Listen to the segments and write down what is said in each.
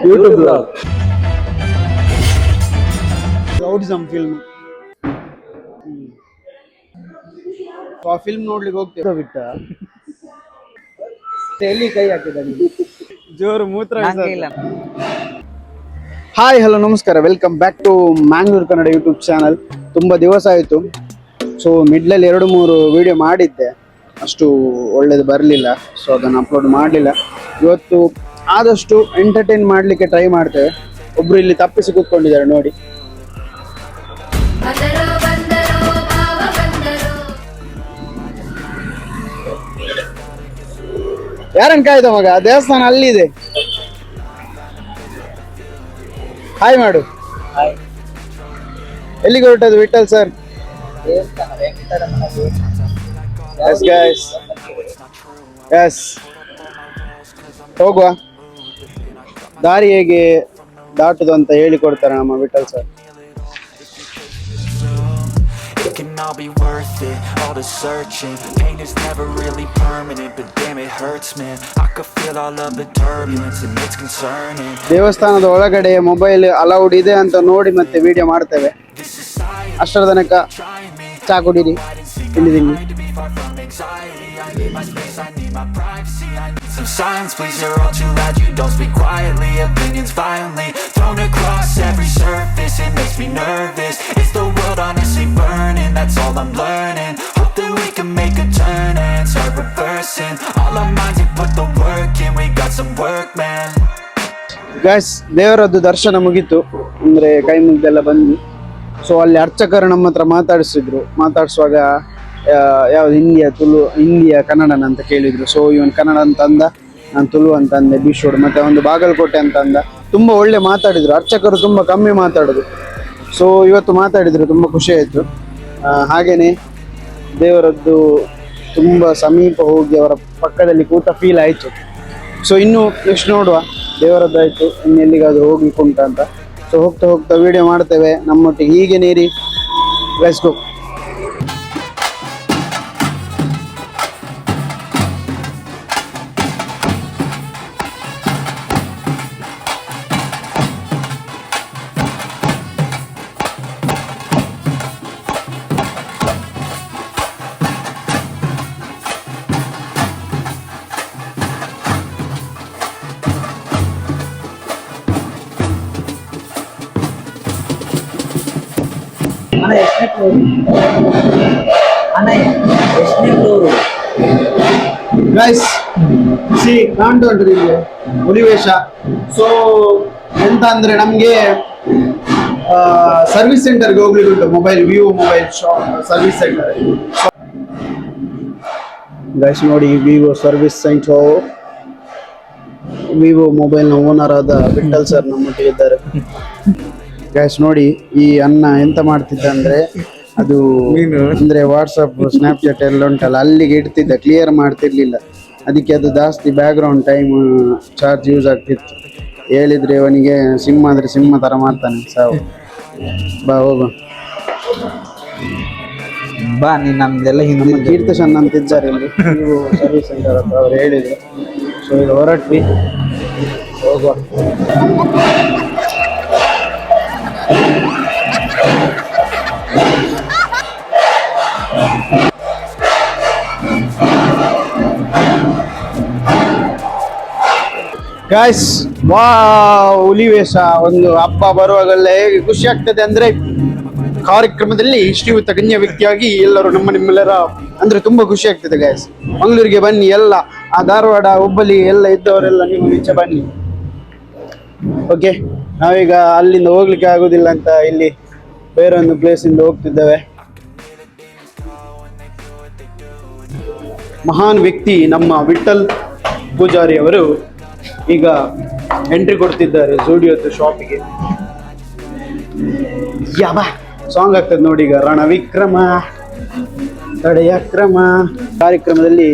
YouTube blog. ಔಟಿಸಮ್ film. ಆ film ನೋಡ್ಲಿಕ್ಕೆ ಹೋಗ್ತೇವೆ ಬಿಟ್ಟ ಎಲ್ಲಿ ಕೈ ಹಾಕಿದ ಜೋರು ಮೂತ್ರ. ಹಾಯ್ ಹಲೋ ನಮಸ್ಕಾರ, welcome back to Mangalore Kannada YouTube channel. ತುಂಬ ದಿವಸ ಆಯಿತು. ಸೊ ಮಿಡ್ಲಲ್ಲಿ 2-3 ವಿಡಿಯೋ ಮಾಡಿದ್ದೆ, ಅಷ್ಟು ಒಳ್ಳೇದು ಬರಲಿಲ್ಲ. ಸೊ ಅದನ್ನು ಅಪ್ಲೋಡ್ ಮಾಡಲಿಲ್ಲ. ಇವತ್ತು ಆದಷ್ಟು ಎಂಟರ್ಟೈನ್ ಮಾಡಲಿಕ್ಕೆ ಟ್ರೈ ಮಾಡ್ತೇವೆ. ಒಬ್ರು ಇಲ್ಲಿ ತಪ್ಪಿಸಿ ಕೂತ್ಕೊಂಡಿದ್ದಾರೆ ನೋಡಿ. ಯಾರನ್ನು ಕಾಯ್ದ ಮಗ? ದೇವಸ್ಥಾನ ಅಲ್ಲಿದೆ. ಹಾಯ್ ಮಾಡು. ಎಲ್ಲಿಗೆ ಹೊರಟದು ವಿಠಲ್ ಸರ್? ಎಸ್ ಹೋಗುವ. ದಾರಿ ಹೇಗೆ ದಾಟುದು ಅಂತ ಹೇಳಿಕೊಡ್ತಾರೆ ನಮ್ಮ Vittal sir. It can all be worth it, all the searching. Pain is never really permanent, but damn it hurts, man. I could feel all of the turbulence and it's concerning. ದೇವಸ್ಥಾನದ ಒಳಗಡೆ mobile allowed ಇದೆ ಅಂತ ನೋಡಿ ಮತ್ತೆ video ಮಾಡ್ತೇವೆ. ಅಷ್ಟರ ತನಕ ಚಾ ಕುಡೀರಿ, ಇಲ್ಲಿದ್ದೀನಿ. Some silence, please, you're all too loud. You don't speak quietly, opinions violently thrown across every surface. It makes me nervous. It's the world honestly burning, that's all I'm learning. Hope that we can make a turn and start reversing all our minds and put the work in. We got some work, man. Guys, ದೇವರದ್ದು ದರ್ಶನ ಮುಗೀತು, ಅಂದರೆ ಕೈ ಮುಗ್ದೆಲ್ಲ ಬಂದು. So ಅಲ್ಲಿ ಅರ್ಚಕರು ನಮ್ಮ ಹತ್ರ ಮಾತಾಡಿಸುವಾಗ ಯಾವ್ದು ಹಿಂದಿಯ ಕನ್ನಡನ ಅಂತ ಕೇಳಿದ್ರು. ಸೊ ಇವನ್ ಕನ್ನಡ ಅಂತ ಅಂದ, ನಾನು ತುಳು ಅಂತ ಅಂದೆ, ಬೀಶೋಡ್ ಮತ್ತೆ ಒಂದು ಬಾಗಲಕೋಟೆ ಅಂತ ಅಂದ. ತುಂಬ ಒಳ್ಳೆ ಮಾತಾಡಿದ್ರು. ಅರ್ಚಕರು ತುಂಬ ಕಮ್ಮಿ ಮಾತಾಡೋದು. ಸೊ ಇವತ್ತು ಮಾತಾಡಿದ್ರು, ತುಂಬ ಖುಷಿ ಆಯಿತು. ಹಾಗೇನೆ ದೇವರದ್ದು ತುಂಬ ಸಮೀಪ ಹೋಗಿ ಅವರ ಪಕ್ಕದಲ್ಲಿ ಕೂತ ಫೀಲ್ ಆಯಿತು. ಸೊ ಇನ್ನು ನೆಕ್ಸ್ಟ್ ನೋಡುವ, ದೇವರದ್ದಾಯಿತು, ಇನ್ನು ಎಲ್ಲಿಗಾದರೂ ಹೋಗ್ಲಿಕ್ಕೆ ಉಂಟ ಅಂತ. ಸೊ ಹೋಗ್ತಾ ಹೋಗ್ತಾ ವಿಡಿಯೋ ಮಾಡ್ತೇವೆ ನಮ್ಮೊಟ್ಟಿಗೆ. ಹೀಗೆ ನೀರಿ, ಲೆಟ್ಸ್ ಗೋ. ಗೈಸ್ ಸಿ ಕಾಣ್ತಾ ಉಂಟು ನಿಮಗೆ ಹುಲಿವೇಷ. ಸೊ ಎಂತ ಅಂದ್ರೆ ನಮ್ಗೆ ಸರ್ವಿಸ್ ಸೆಂಟರ್ಗೆ ಹೋಗ್ಲಿಕ್ಕೆ ಉಂಟು. Vivo mobile shop service centre. Guys ನೋಡಿ, ವಿವೋ ಸರ್ವಿಸ್ ಸೆಂಟರ್. ವಿವೋ ಮೊಬೈಲ್ನ ಓನರ್ ಆದ ವಿಠಲ್ ಸರ್ ನಮ್ಮೊಟ್ಟಿಗೆ ಇದ್ದಾರೆ. ಗೈಸ್ ನೋಡಿ, ಈ ಅನ್ನ ಎಂತ ಮಾಡ್ತಿದ್ದ ಅಂದ್ರೆ, ಅದು ಅಂದ್ರೆ ವಾಟ್ಸಪ್ ಸ್ನ್ಯಾಪ್ಚಾಟ್ ಎಲ್ಲ ಉಂಟಲ್ಲ, ಅಲ್ಲಿಗೆ ಇಡ್ತಿದ್ದ, ಕ್ಲಿಯರ್ ಮಾಡ್ತಿರ್ಲಿಲ್ಲ. ಅದಕ್ಕೆ ಅದು ಜಾಸ್ತಿ ಬ್ಯಾಕ್ಗ್ರೌಂಡ್ ಟೈಮ್ ಚಾರ್ಜ್ ಯೂಸ್ ಆಗ್ತಿತ್ತು. ಹೇಳಿದ್ರೆ ಅವನಿಗೆ ಸಿಮ್ ಆದ್ರೆ ಸಿಮ್ಮ ತರ ಮಾಡ್ತಾನೆ. ಸಾವು ಬಾ ಹೋಗು ಬಾ, ನೀನ್ ನಮ್ದೆಲ್ಲ ಹಿಂದೆ ಕೀರ್ತಶನ್ ಅಂತ ಇದ್ದಾರೆ ಇಲ್ಲಿ ನೀವು ಸರ್ವಿಸ್ ಸೆಂಟರ್ ಅಂತ ಅವ್ರು ಹೇಳಿದ್ರು. ಸೊ ಈಗ ಹೊರಟ್ವಿ, ಹೋಗುವ. ಗಾಯ್ಸ್, ಹುಲಿವೇಷ ಒಂದು ಹಬ್ಬ ಬರುವಾಗಲ್ಲ ಹೇಗೆ ಖುಷಿ ಆಗ್ತದೆ ಅಂದ್ರೆ, ಕಾರ್ಯಕ್ರಮದಲ್ಲಿ ಶ್ರೀಯುತ ಗಣ್ಯ ವ್ಯಕ್ತಿಯಾಗಿ ಎಲ್ಲರೂ ನಿಮ್ಮೆಲ್ಲರ ಅಂದ್ರೆ ತುಂಬಾ ಖುಷಿ ಆಗ್ತದೆ. ಗಾಯ್ಸ್, ಮಂಗಳೂರಿಗೆ ಬನ್ನಿ, ಎಲ್ಲ ಆ ಧಾರವಾಡ ಹುಬ್ಬಳ್ಳಿ ಎಲ್ಲ ಇದ್ದವರೆಲ್ಲ ನೀವು ಈಚೆ ಬನ್ನಿ. ಓಕೆ, ನಾವೀಗ ಅಲ್ಲಿಂದ ಹೋಗ್ಲಿಕ್ಕೆ ಆಗುದಿಲ್ಲ ಅಂತ ಇಲ್ಲಿ ಬೇರೆ ಒಂದು ಪ್ಲೇಸ್ ಇಂದ ಹೋಗ್ತಿದ್ದೇವೆ. ಮಹಾನ್ ವ್ಯಕ್ತಿ ನಮ್ಮ ವಿಠಲ್ ಪೂಜಾರಿ ಅವರು ಈಗ ಎಂಟ್ರಿ ಕೊಡ್ತಿದ್ದಾರೆ ಸ್ಟುಡಿಯೋದ ಶಾಪಿಗೆ. ಯಾವ ಸಾಂಗ್ ಆಗ್ತದೆ ನೋಡಿ ಈಗ, ರಣವಿಕ್ರಮ ತಡೆಯ ಕ್ರಮ. ಕಾರ್ಯಕ್ರಮದಲ್ಲಿ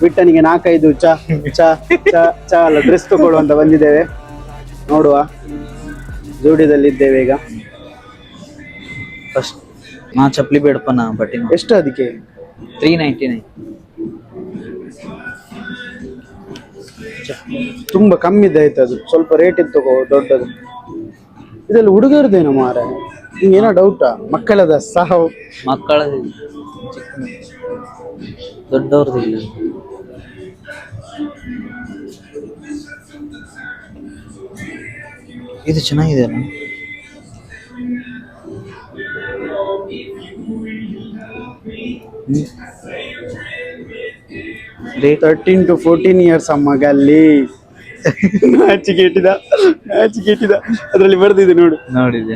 ವಿಠನಿಗೆ 4-5 ಚಾ ಚಾ ಚಾ ಚಾ ಅಲ್ಲ ಡ್ರೆಸ್ ತಗೊಳ್ಳುವಂತ ಬಂದಿದ್ದೇವೆ. ನೋಡುವ, ಸ್ಟುಡಿಯೋದಲ್ಲಿ ಇದ್ದೇವೆ ಈಗ. ಫಸ್ಟ್ ನಾ ಚಪ್ಪಲಿ ಬೇಡಪ್ಪ, ನಾ ಬಟ್ಟೆ ಎಷ್ಟು ಅದಕ್ಕೆ? 399. ತುಂಬಾ ಕಮ್ಮಿದು ಆಯ್ತು ಅದು, ಸ್ವಲ್ಪ ರೇಟ್ ಇತ್ತು ದೊಡ್ಡದು. ಇದೆಲ್ಲ ಹುಡುಗರದೇನೋ ಮಾರ, ಏನೋ ಡೌಟಾ? ಮಕ್ಕಳದ ಸಾವು ಮಕ್ಕಳ ದೊಡ್ಡವ್ರದ್ದು ಇಲ್ಲ. ಇದು ಚೆನ್ನಾಗಿದೆ ಅಲ್ಲ. ರೇಟ್ 13 to 14 ಇಯರ್ಸ್ ಅಮ್ಮಗ ಅಲ್ಲಿ ನಾಚಿಕೆಟ್ಟಿದ ಅದ್ರಲ್ಲಿ ಬರ್ದಿದೆ ನೋಡು, ನೋಡಿದೆ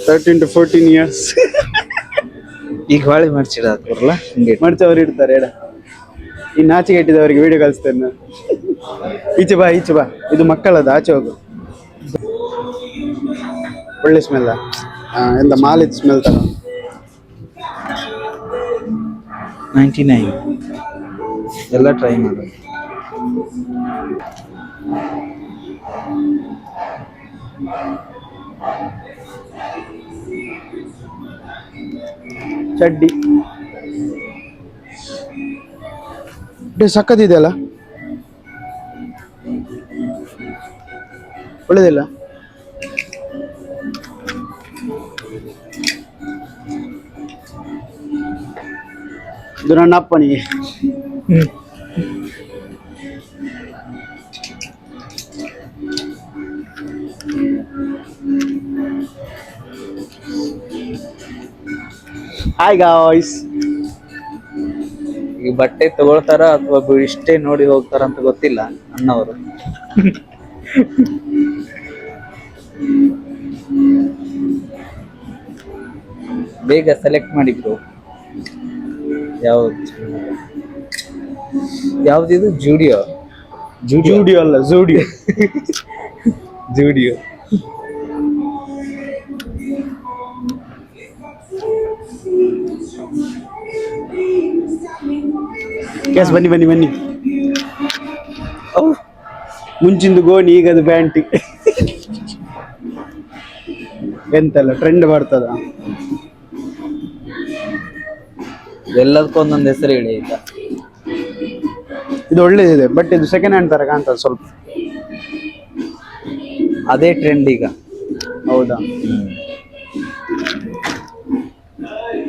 13 to 14 ಇಯರ್ಸ್. ಈಗ ಹೊಳಿ ಮಾಡ್ಸಿಡಲ್ಲ ಹಿಂಗೆ ಮಡ್ಚವ್ರು ಇಡ್ತಾರೆ ಎಡ. ಈ ನಾಚಿಕೆಟ್ಟಿದವರಿಗೆ ವಿಡಿಯೋ ಕಳಿಸ್ತೇನೆ ನಾನು. ಈಚೆ ಬಾ ಇದು ಮಕ್ಕಳದ, ಆಚೆ ಹೋಗು. ಒಳ್ಳೆ ಸ್ಮೆಲ್, ಎಂತ ಮಾಲಿದ್ ಸ್ಮೆಲ್ ತರ. 99 ಎಲ್ಲ ಟ್ರೈ ಮಾಡೋದು. ಚಡ್ಡಿ ಸಕ್ಕತ್ತಿದೆ ಅಲ್ಲ, ಒಳ್ಳೇದಿಲ್ಲ. ಇದು ನನ್ನ ಅಪ್ಪನಿಗೆ. Hi guys. ಈ ಬಟ್ಟೆ ತಗೊಳ್ತಾರ ಅಥವಾ ಇಷ್ಟೇ ನೋಡಿ ಹೋಗ್ತಾರ ಅಂತ ಗೊತ್ತಿಲ್ಲ ಅಣ್ಣವರು. ಬೇಗ ಸೆಲೆಕ್ಟ್ ಮಾಡಿದ್ರು. ಯಾವ್ದಿದು? ಜೂಡಿಯೋ ಅಲ್ಲ, ಜೂಡಿಯೋ. ಜೂಡಿಯೋ. ಕ್ಯಾಸ್ ಬನ್ನಿ. ಮುಂಚಿಂದು ಗೋಣಿ, ಈಗದು ಪ್ಯಾಂಟ್. ಎಂತೆಲ್ಲ ಟ್ರೆಂಡ್ ಬರ್ತದ. ಎಲ್ಲದಕ್ಕೂ ಒಂದೊಂದು ಹೆಸರು ಹೇಳಿ ಆಯ್ತಾ. ಇದು ಒಳ್ಳೇದಿದೆ, ಬಟ್ ಇದು ಸೆಕೆಂಡ್ ಹ್ಯಾಂಡ್ ತರ ಕಾಣ್ತದೆ ಸ್ವಲ್ಪ. ಅದೇ ಟ್ರೆಂಡ್ ಈಗ. ಹೌದಾ?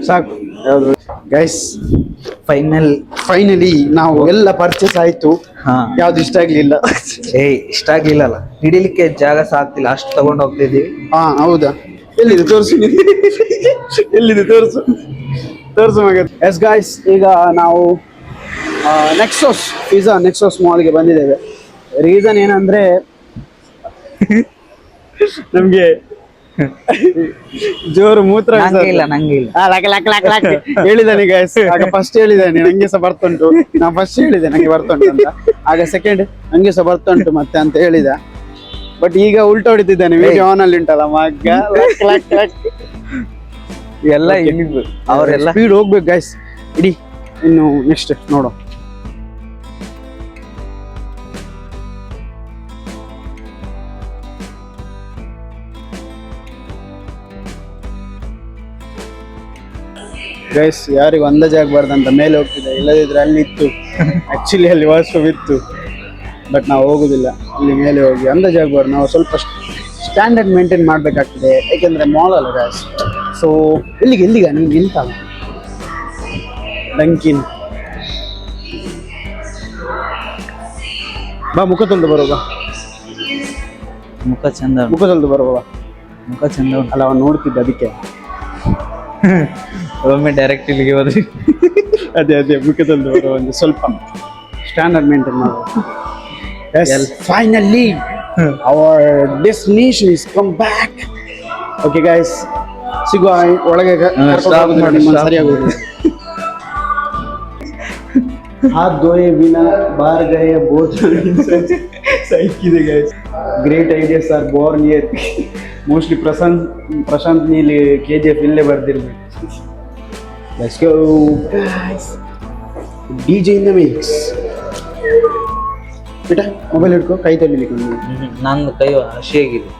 ಸಾಕು. ಯಾವ್ದು ಗೈಸ್? ಫೈನಲಿ ನಾವು ಎಲ್ಲ ಪರ್ಚೇಸ್ ಆಯ್ತು. ಯಾವ್ದು ಇಷ್ಟ ಆಗ್ಲಿಲ್ಲ. ಇಷ್ಟ ಆಗ್ಲಿಲ್ಲಲ್ಲ, ಹಿಡಿಲಿಕ್ಕೆ ಜಾಗ ಸಾಕ್ತಿಲ್ಲ, ಅಷ್ಟು ತಗೊಂಡು ಹೋಗ್ತಿದ್ದೀವಿ. ಹೌದಾ? ಎಲ್ಲಿದೆ ತೋರಿಸು. ಎಲ್ಲಿದೆ ತೋರಿಸು ಮಗ. ಎಸ್ ಗಾಯ್ಸ್, ಈಗ ನಾವು ನೆಕ್ಸೋಸ್ ಮಾಲ್ಗೆ ಬಂದಿದ್ದೇವೆ. ರೀಸನ್ ಏನಂದ್ರೆ ನಮ್ಗೆ ಜೋರು ಮೂತ್ರ ನಂಗೆ ಇಲ್ಲ. ಹೇಳಿದಾನೆ ಗಾಯ್ಸ್, ಆಗ ಫಸ್ಟ್ ಹೇಳಿದಾನೆ ನಂಗೆ ಸಹ ಬರ್ತುಂಟು. ನಾ ಫಸ್ಟ್ ಹೇಳಿದೆ ನಂಗೆ ಬರ್ತುಂಟು ಅಂತ, ಆಗ ಸೆಕೆಂಡ್ ನಂಗೆ ಸಹ ಬರ್ತುಂಟು ಮತ್ತೆ ಅಂತ ಹೇಳಿದ. ಬಟ್ ಈಗ ಉಲ್ಟಾ ಹೊಡಿತಿದ್ದಾನೆ, ವಿಡಿಯೋ ಆನ್ ಅಲ್ಲಿ ಉಂಟಲ್ಲ ಮಗ್ಗ. ಎಲ್ಲ ಏನಿದ್ರು ಅವರೆಲ್ಲ ಸ್ಪೀಡ್ ಹೋಗ್ಬೇಕು ಗೈಸ್. ಇಡಿ, ಇನ್ನು ನೆಕ್ಸ್ಟ್ ನೋಡೋ. ಗೈಸ್, ಯಾರಿಗೂ ಅಂದಾಜು ಆಗ್ಬಾರ್ದಂತ ಮೇಲೆ ಹೋಗ್ತಿದೆ, ಇಲ್ಲದಿದ್ರೆ ಅಲ್ಲಿ ಇತ್ತು. ಆಕ್ಚುಲಿ ಅಲ್ಲಿ ವಾಶ್ರೂಮ್ ಇತ್ತು, ಬಟ್ ನಾವು ಹೋಗುದಿಲ್ಲ. ಇಲ್ಲಿ ಮೇಲೆ ಹೋಗಿ ಅಂದಾಜು ಆಗ್ಬಾರ್ದು, ನಾವು ಸ್ವಲ್ಪ ಸ್ಟ್ಯಾಂಡರ್ಡ್ ಮೇಂಟೈನ್ ಮಾಡಬೇಕಾಗ್ತದೆ, ಯಾಕೆಂದ್ರೆ ಮಾಲ್ ಅಲ್ಲ ಗೈಸ್. ಸೊ ಎಲ್ಲಿಗೆ ನಿಮ್ಗೆ ಇಂತ ಡಂಕಿನ್ ಬಾ, ಮುಖ ತೊಳೆದು ಬರುವ. ಮುಖ ಚಂದ ಬರುವ. ಮುಖ ಚಂದ ಅಲ್ಲ, ಅವನು ನೋಡ್ತಿದ್ದ ಅದಕ್ಕೆ. ಒಮ್ಮೆ ಡೈರೆಕ್ಟ್ ಇಲ್ಲಿಗೆ ಹೋದ್ರಿ. ಅದೇ ಮುಖ ತೊಳೆದು ಬರುವ, ಒಂದು ಸ್ವಲ್ಪ ಸ್ಟ್ಯಾಂಡರ್ಡ್ ಮೇಂಟೈನ್ ಮಾಡುವ. Finally, our destination is come back. Okay guys, ಸಿಗುವ ಒಳಗೆ. ಸರಿಯಾಗಿ हाथ धोए बिना बाहर गए बहुत ಸೈಕಿದೆ guys. Great ideas are born here. Mostly Prashant Neel KGF ಇಲ್ಲೇ ಬರ್ದಿರ್ಬೇಕು. Let's go guys. DJ in the mix. ಬೇಟ ಮೊಬೈಲ್ ಹಿಡ್ಕೊ, ಕೈ ತೊಳಿಲಿಕ್ಕೆ. ನನ್ನ ಕೈ ಹಸಿಯಾಗಿದೆ.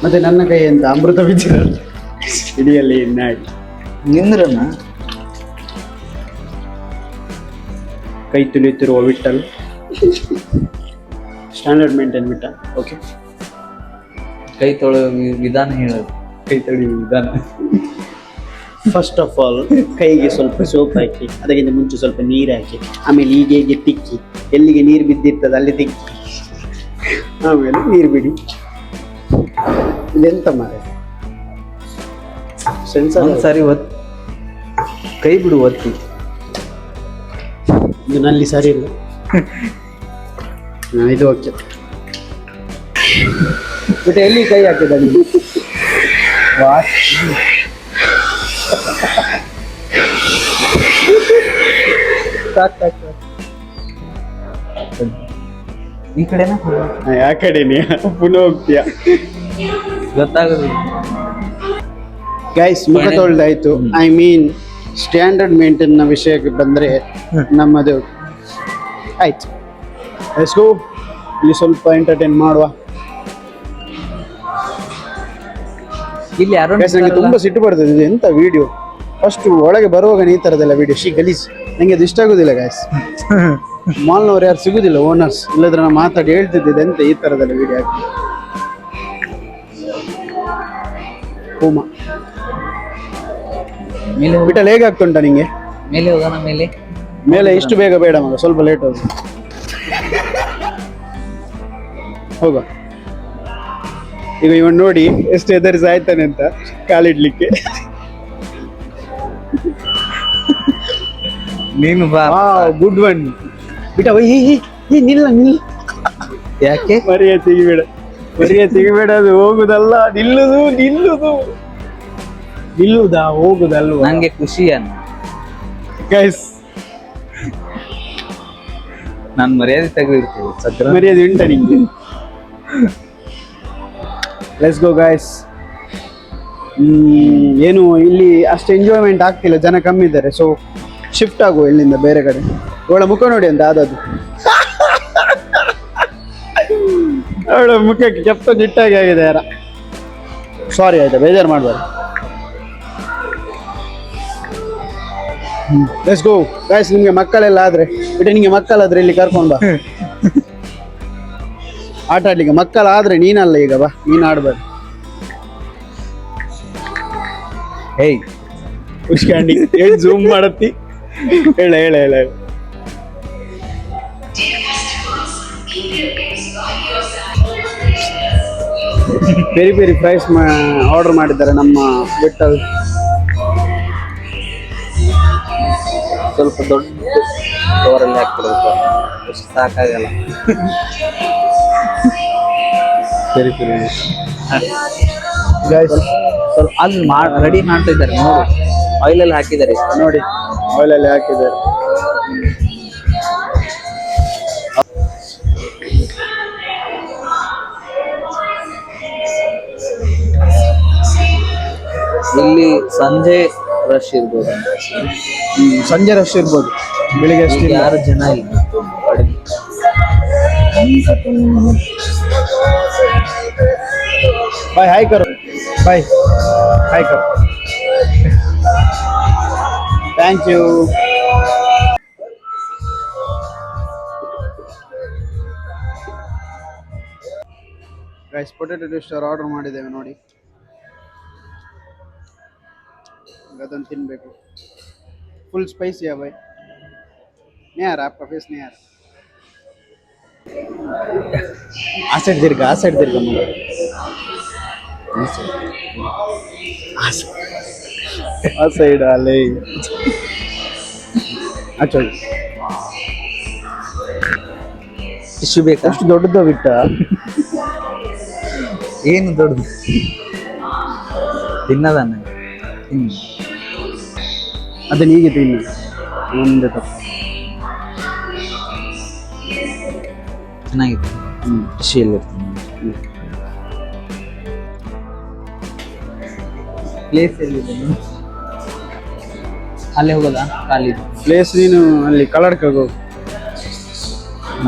ಮತ್ತೆ ನನ್ನ ಕೈ ಅಂತ ಅಮೃತ ಬಿದ್ದಿರ ಇಡಿಯಲ್ಲಿ ನಾಡಿ ನಿಂದ್ರಣ್ಣ. ಕೈ ತುಳಿಯುತ್ತಿರುವ Vittal. Standard maintain Vittal. Okay, ಕೈ ತೊಳೆಯೋ ವಿಧಾನ ಹೇಳೋದು. ಕೈ ತೊಳೆಯುವ ವಿಧಾನ. ಫಸ್ಟ್ ಆಫ್ ಆಲ್ ಕೈಗೆ ಸ್ವಲ್ಪ ಸೋಪ್ ಹಾಕಿ, ಅದಕ್ಕಿಂತ ಮುಂಚೆ ಸ್ವಲ್ಪ ನೀರು ಹಾಕಿ, ಆಮೇಲೆ ಹೀಗೆ ತಿಕ್ಕಿ, ಎಲ್ಲಿಗೆ ನೀರು ಬಿದ್ದಿರ್ತದೆ ಅಲ್ಲಿ ತಿಕ್ಕಿ, ಆಮೇಲೆ ನೀರು ಬಿಡಿ. ಇದೆಂತ ಮಾರೆ ಸೆನ್ಸರ್. ಒಂದ್ಸಾರಿ ಕೈ ಬಿಡು ಒತ್ತಿ. ಇದು ನಲ್ಲಿ ಸರಿ ಇಲ್ಲ. ಇದು ಓಕೆ. ಮತ್ತೆ ಎಲ್ಲಿ ಕೈ ಹಾಕಿದ ನೀವು? ಈ ಕಡೆನಾ ಯಾ ಕಡೆ ನೀ ಪುನಃ ಹೋಗ್ತೀಯ? ಗೊತ್ತಾಗೋದಿಲ್ಲ. ಗೈಸ್, ಮುಖ ತೊಳ್ದಾಯ್ತು. ಐ ಮೀನ್ ಸ್ಟ್ಯಾಂಡರ್ಡ್ ಮೇಂಟೈನ್ ನ ವಿಷಯಕ್ಕೆ ಬಂದ್ರೆ ನಮ್ಮದು ಆಯ್ತು. Let's go. ಇಲ್ಲಿ ಸ್ವಲ್ಪ ಎಂಟರ್ಟೈನ್ ಮಾಡುವ. ಇಲ್ಲಿ ಯಾರು ಗೈಸ್, ನಂಗೆ ತುಂಬಾ ಸಿಟ್ಟು ಬರ್ತದೆ. ಇದು ಎಂತ ವಿಡಿಯೋ? ಫಸ್ಟ್ ಒಳಗೆ ಬರುವಾಗ ಈ ತರದೆಲ್ಲ ವಿಡಿಯೋ ಗಲೀಜ್. ನಂಗೆ ಅದು ಇಷ್ಟ ಆಗುದಿಲ್ಲ ಗೈಸ್. ಮಾಲ್ನವ್ರು ಯಾರು ಸಿಗುದಿಲ್ಲ, ಓನರ್ಸ್. ಇಲ್ಲದ್ರೆ ನಾನು ಮಾತಾಡಿ ಹೇಳ್ತಿದ್ದೆ ಎಂತ ಈ ತರದೆಲ್ಲ ವಿಡಿಯೋ ಹಾಕಿ. ಹೋಮ ಮೇಲೆ ವಿಠಲ್ ಹೇಗೆ ಆಗ್ತುಂಟ ನಿಂಗೆ? ಮೇಲೆ ಹೋಗೋಣ. ಮೇಲೆ ಇಷ್ಟು ಬೇಗ ಬೇಡ ಮಗ, ಸ್ವಲ್ಪ ಲೇಟ್ ಹೋಗ. ಹೋಗ. ಈಗ ಇವನ್ ನೋಡಿ ಎಷ್ಟು ಎದುರಿಸಿ ಆಯ್ತಾನೆ ಅಂತ ಕಾಲಿಡ್ಲಿಕ್ಕೆ. ನೀನು ಬಾ. Good one BT. ನಿಲ್ಲ. ಯಾಕೆ ಮರಿಯ ತೆಗಿಬೇಡ. ಅದು ಹೋಗುದಲ್ಲ, ನಿಲ್ಲುದಾ ಹೋಗುದಲ್ವ? ನಂಗೆ ಖುಷಿ ಅನ್ನ. ಗೈಸ್, ನಾನು ಮರ್ಯಾದೆ ತೆಗೆದಿರ್ತೇವೆ. ಮರ್ಯಾದೆ ಉಂಟ ನಿಂಗೆ? Let's go guys. ಏನು ಇಲ್ಲಿ ಅಷ್ಟು ಎಂಜಾಯ್ಮೆಂಟ್ ಆಗ್ತಿಲ್ಲ, ಜನ ಕಮ್ಮಿ ಇದ್ದಾರೆ. ಸೊ ಶಿಫ್ಟ್ ಆಗುವ ಇಲ್ಲಿಂದ ಬೇರೆ ಕಡೆ. ಅವಳ ಮುಖ ನೋಡಿ ಅಂತ ಆದದ್ದು. ಅವಳ ಮುಖಕ್ಕೆ ಕೆಪ್ಪ ಜಿಟ್ಟಾಗಿ ಆಗಿದೆ ಯಾರ. ಸಾರಿ ಆಯ್ತಾ, ಬೇಜಾರು ಮಾಡಬಾರ್ದು. Let's go guys. ನಿಮ್ಗೆ ಮಕ್ಕಳೆಲ್ಲ ಆದ್ರೆ ನಿಂಗೆ ಮಕ್ಕಳಾದ್ರೆ ಇಲ್ಲಿ ಕರ್ಕೊಂಡ್ ಬಾ ಆಟ ಆಡ್ಲಿಕ್ಕೆ. ಮಕ್ಕಳಾದ್ರೆ ನೀನಲ್ಲ ಈಗ, ಬಾ, ನೀನ್ ಆಡ್ಬಾರ್ದು. ಹೇಯ್ ಉಸ್ಕಾಂಡಿ ಹೇಳಿ ಝೂಮ್ ಮಾಡತ್ತಿ. ಹೇಳ ಪೆರಿ ಫ್ರೈಸ್ ಆರ್ಡರ್ ಮಾಡಿದ್ದಾರೆ ನಮ್ಮ ವಿಠಲ್. ಸ್ವಲ್ಪ ದೊಡ್ಡ ಡೋರಲ್ಲಿ ಹಾಕ್ಬಿಡ್ಬೇಕು, ಅಷ್ಟು ಸಾಕಾಗಲ್ಲ. ಪೆರಿ ಸ್ವಲ್ಪ ಅಲ್ಲಿ ರೆಡಿ ಮಾಡ್ತಾ ಇದ್ದಾರೆ ನೋಡಿ. ಆಯಿಲಲ್ಲಿ ಹಾಕಿದ್ದಾರೆ ನೋಡಿ, ಆಯಿಲಲ್ಲಿ ಹಾಕಿದ್ದಾರೆ. ಇಲ್ಲಿ ಸಂಜೆ ರಶ್ ಇರ್ಬೋದು. ಸಂಜೆ ರಶ್ ಇರ್ಬೋದು, ಬೆಳಿಗ್ಗೆ ಅಷ್ಟು ಯಾರು ಜನ ಇಲ್ಲ. ಬಾಯ್ ಹಾಯ್ ಕರೋ. ಬಾಯ್ ಹಾಯ್ ಕರೋ. Thank you. Guys, potato twister order ಮಾಡಿದ್ದೇವೆ ನೋಡಿ. ಅದನ್ನು ತಿನ್ಬೇಕು. ಫುಲ್ ಸ್ಪೈಸಿ है भाई. नहीं आ रहा आपका फेस, नहीं आ रहा. आ साइड दीर्घ आ साइड आले. अच्छा, ಟಿಶ್ಯೂ ಬೇಕಾ? ಅಷ್ಟು ದೊಡ್ಡದು ಬಿಟ್ಟ. ಏನು ದೊಡ್ಡದು? ತಿನ್ನದಾನ. ಅದನ್ನ ಹೀಗೆ ತಿನ್ನು. ಒಂದೇ ತಪ್ಪು. ಚೆನ್ನಾಗಿದೆ. ಟಿಶ್ಯೂಯಲ್ಲಿ ಇರ್ತೀನಿ. ಪ್ಲೇಸ್ ಎಲ್ಲಿದೆ? ಅಲ್ಲೇ ಹೋಗೋದಾ? ಖಾಲಿ ಪ್ಲೇಸ್ ನೀನು ಅಲ್ಲಿ ಕಲ್ಲಡ್ಕಾಗ ಹೋಗು.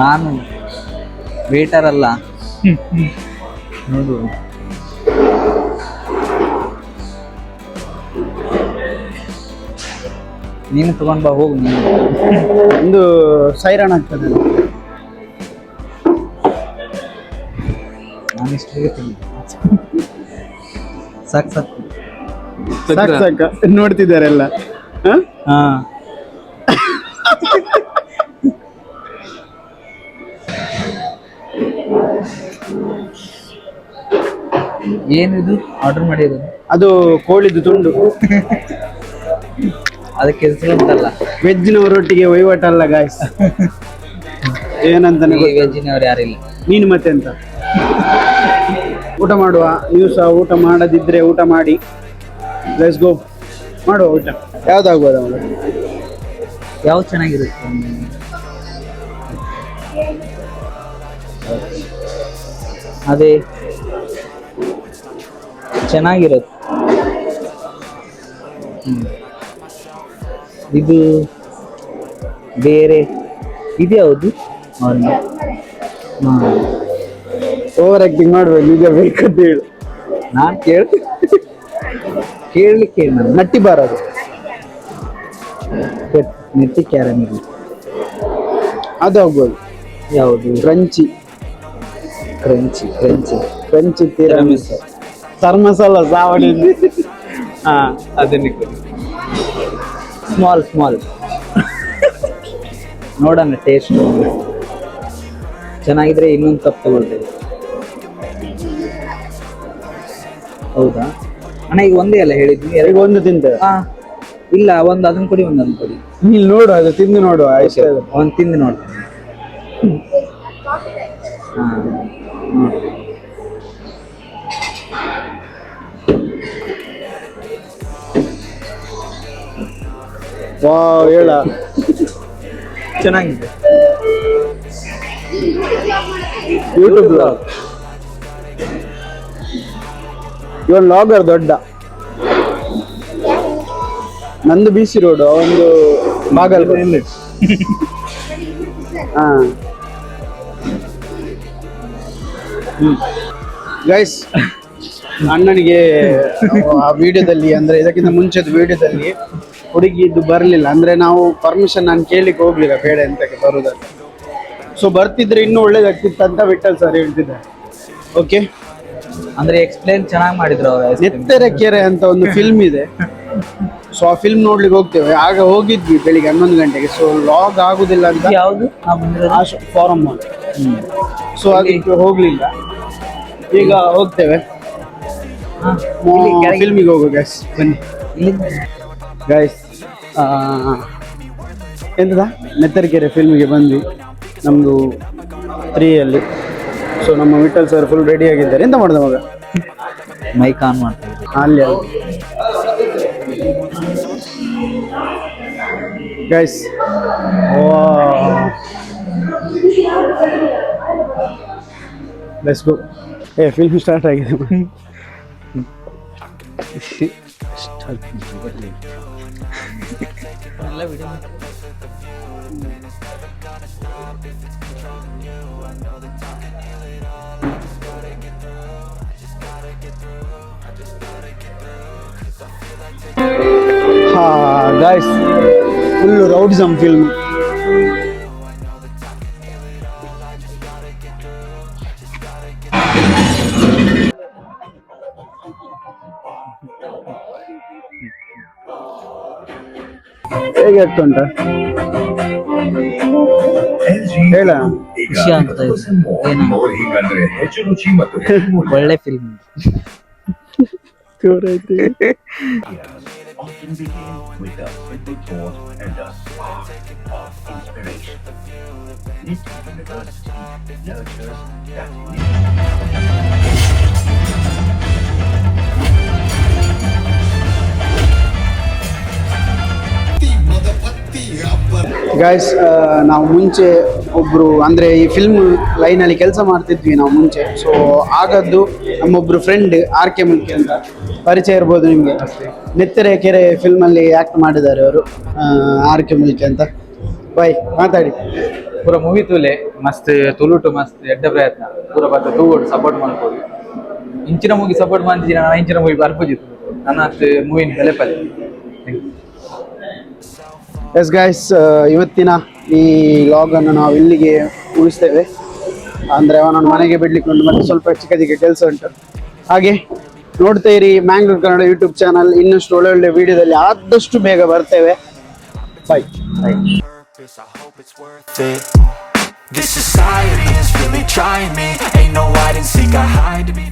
ನಾನು ವೇಟರ್ ಅಲ್ಲ. ನೋಡು, ನೀನು ತಗೊಂಡ್ ಬಾ ಹೋಗು ನೀನು. ಒಂದು ಸೈರನ್ ಆಗ್ತದೆ. ನಾನು ಇಷ್ಟಿಗೆ ತಿಂದೆ. ಸಾಕು ಸಾಕು. ಸಾಕ ನೋಡ್ತಿದ್ದಾರೆಲ್ಲ. ಹಾ ಏನಿದು ಆರ್ಡರ್ ಮಾಡಿರೋದು? ಅದು ಕೋಳಿದು ತುಂಡು. ಅದಕ್ಕೆ ಹೆಸರು ಅಂತಲ್ಲ. ವೆಜ್ನವರೊಟ್ಟಿಗೆ ವಹಿವಾಟಲ್ಲ ಗಾಯ್ಸ್. ಏನಂತಾನೆ ವೆಜ್ಜಿನವ್ರು ಯಾರಿಲ್ಲ. ನೀನು ಮತ್ತೆ ಅಂತ ಊಟ ಮಾಡುವ. ನೀವು ಸಹ ಊಟ ಮಾಡದಿದ್ರೆ ಊಟ ಮಾಡಿ. ಲೆಟ್ಸ್ ಗೋ ಮಾಡುವ ಊಟ. ಯಾವ್ದಾಗ್ಬೋದ? ಯಾವ್ದು ಚೆನ್ನಾಗಿರುತ್ತೆ? ಅದೇ ಚೆನ್ನಾಗಿರುತ್ತೆ. ಇದು ಬೇರೆ ಇದು ಯಾವುದು? ಓವರ್ ಆಕ್ಟಿಂಗ್ ಮಾಡ್ಬೇಕು. ನಿಜ ಬೇಕಂತ ಹೇಳು. ನಾನು ಕೇಳಲಿಕ್ಕೆ ನಾನು ನಟ್ಟಿ ಬಾರದು. ನೆಟ್ಟಿ ಕ್ಯಾರಮಿಲ್ ಅದು ಆಗ್ಬೋದು. ಯಾವುದು? Crunchy crunchy tiramisu. ಮಸಾಲ ಸಾವಳಿ. ಹಾ ಅದನ್ನೇ ಸ್ಮಾಲ್ ನೋಡೋಣ ಟೇಸ್ಟ್ ಚೆನ್ನಾಗಿದ್ರೆ ಇನ್ನೊಂದು ಕಪ್ ತಗೊಳ್ತೇವೆ. ಹೌದಾ ಅಣ್ಣ? ಈಗ ಒಂದೇ ಅಲ್ಲ ಹೇಳಿದ್ವಿ. ಈಗ ಒಂದು ತಿಂತೇವೆ. ಹಾ ಇಲ್ಲ, ಒಂದು ಅದನ್ನ ಕೊಡಿ, ಒಂದು ಅದನ್ನ ಕೊಡಿ. ನೀನು ನೋಡು, ಅದು ತಿಂದು ನೋಡುವ. ಒಂದು ತಿಂದು ನೋಡ್ತೇನೆ. ಹಾ ವಾವ್, ಹೇಳ ಚೆನ್ನಾಗಿದೆ. YouTube blog. ಇವನ್ ಲಾಗರ್ ದೊಡ್ಡ. ನಂದು BC ರೋಡ್, ಒಂದು ಬಾಗಲಕೋಟೆ. ಹಾ ಗೈಸ್, ಅಣ್ಣನಿಗೆ ಆ ವಿಡಿಯೋದಲ್ಲಿ, ಅಂದ್ರೆ ಇದಕ್ಕಿಂತ ಮುಂಚೆದ ವಿಡಿಯೋದಲ್ಲಿ ಹುಡುಗಿದ್ದು ಬರಲಿಲ್ಲ. ಅಂದ್ರೆ ನಾವು ಪರ್ಮಿಷನ್ ನಾನು ಕೇಳಿಕ್ಕೆ ಹೋಗ್ಲಿಲ್ಲ, ಬೇಡ ಎಂತಕ್ಕೆ ಬರುದಂತ. ಸೊ ಬರ್ತಿದ್ರೆ ಇನ್ನೂ ಒಳ್ಳೇದಾಗ್ತಿತ್ತು ಅಂತ ವಿಠಲ್ ಸರ್ ಹೇಳ್ತಿದ್ದಾರೆ. ಓಕೆ, ಅಂದ್ರೆ ಎಕ್ಸ್ಪ್ಲೇನ್ ಚೆನ್ನಾಗಿ ಮಾಡಿದ್ರು ಅವರು. ನೆತ್ತೆರೆ ಕೆರೆ ಅಂತ ಒಂದು ಫಿಲ್ಮ್ ಇದೆ. ಸೊ ಆ ಫಿಲ್ಮ್ ನೋಡ್ಲಿಕ್ಕೆ ಹೋಗ್ತೇವೆ. ಆಗ ಹೋಗಿದ್ವಿ ಬೆಳಿಗ್ಗೆ 11 ಗಂಟೆಗೆ. ಸೊ ಲಾಗ್ ಆಗುದಿಲ್ಲ ಅಂತ ಯಾವುದು ಫಾರಂ ಮಾಲ್. ಸೊ ಅದಕ್ಕೆ ಹೋಗ್ಲಿಲ್ಲ. ಈಗ ಹೋಗ್ತೇವೆ. ಫಿಲ್ಮಿಗೆ ಹೋಗೋ ಗೈಸ್, ಬನ್ನಿ ಗೈಸ್. ಎಂತದ ನೆತ್ತರಕೆರೆ ಫಿಲ್ಮಿಗೆ ಬಂದ್ವಿ, ನಮ್ಮದು 3 ಸೊ ನಮ್ಮ ವಿಠಲ್ ಸರ್ ಫುಲ್ ರೆಡಿ ಆಗಿದ್ದಾರೆ. ಎಂತ ಮಾಡ್ದೆ ಮಗ? ಮೈಕ್ ಆನ್ ಮಾಡ್ತೀವಿ ಅಲ್ಲಿ guys. Let's go. Film start ಆಗಿದೆ. Guys, full rowdyism film. ಹೇಗೆ ಆಗ್ತುಂಟ ಹೇಳ? ಖುಷಿ ಆಗ್ತಾ ಇದೆ. ಒಳ್ಳೆ film. often begin with a simple thought and a spark of inspiration. Lit University nurtures that guys, ನಾವು ಮುಂಚೆ ಒಬ್ರು, ಅಂದ್ರೆ ಈ ಫಿಲ್ಮ್ ಲೈನಲ್ಲಿ ಕೆಲಸ ಮಾಡ್ತಿದ್ವಿ ನಾವು ಮುಂಚೆ. ಸೊ ಆಗದ್ದು ನಮ್ಮೊಬ್ರು ಫ್ರೆಂಡ್ RK ಮುಲ್ಕಿ ಅಂತ, ಪರಿಚಯ ಇರ್ಬೋದು ನಿಮಗೆ. ನೆತ್ತರೆ ಕೆರೆ ಫಿಲ್ಮಲ್ಲಿ ಆ್ಯಕ್ಟ್ ಮಾಡಿದ್ದಾರೆ ಅವರು, RK ಮುಲ್ಕಿ ಅಂತ. ಬಾಯ್, ಮಾತಾಡಿ. ಪೂರ ಮೂವಿ ತೂಲೆ ಮಸ್ತ್ ತುಳುಟು ಮಸ್ತ್ ಎಡ್ಡ ಪ್ರಯತ್ನ ಪೂರ ಬತ್ತ ತೂಗೋಡು ಸಪೋರ್ಟ್ ಮಾಡ್ಬೋದು. ಇಂಚಿನ ಮೂವಿ ಸಪೋರ್ಟ್ ಮಾಡ್ತಿದ್ದೀನಿ, ನಾನು ಇಂಚಿನ ಮೂವಿ ಬರ್ಪುಜಿತ್ತು ನನ್ನ ಮೂವಿನ ಬೆಲೆ ಪಲ್ಲೆ. ಎಸ್ ಗೈಸ್, ಇವತ್ತಿನ ಈ ಲಾಗನ್ನು ನಾವು ಇಲ್ಲಿಗೆ ಮುಗಿಸ್ತೇವೆ. ಅಂದರೆ ಅವನನ್ನು ಮನೆಗೆ ಬಿಡ್ಲಿಕ್ಕೆ ಉಂಟು, ಮತ್ತು ಸ್ವಲ್ಪ ಚಿಕ್ಕ ಕೆಲಸ ಉಂಟು. ಹಾಗೆ ನೋಡ್ತಾ ಇರಿ ಮ್ಯಾಂಗ್ಳೂರ್ ಕನ್ನಡ ಯೂಟ್ಯೂಬ್ ಚಾನಲ್. ಇನ್ನಷ್ಟು ಒಳ್ಳೊಳ್ಳೆ ವಿಡಿಯೋದಲ್ಲಿ ಆದಷ್ಟು ಬೇಗ ಬರ್ತೇವೆ. ಬಾಯ್. I hope it's worth it. This society is really trying me. Ain't no hide and seek, I hide to be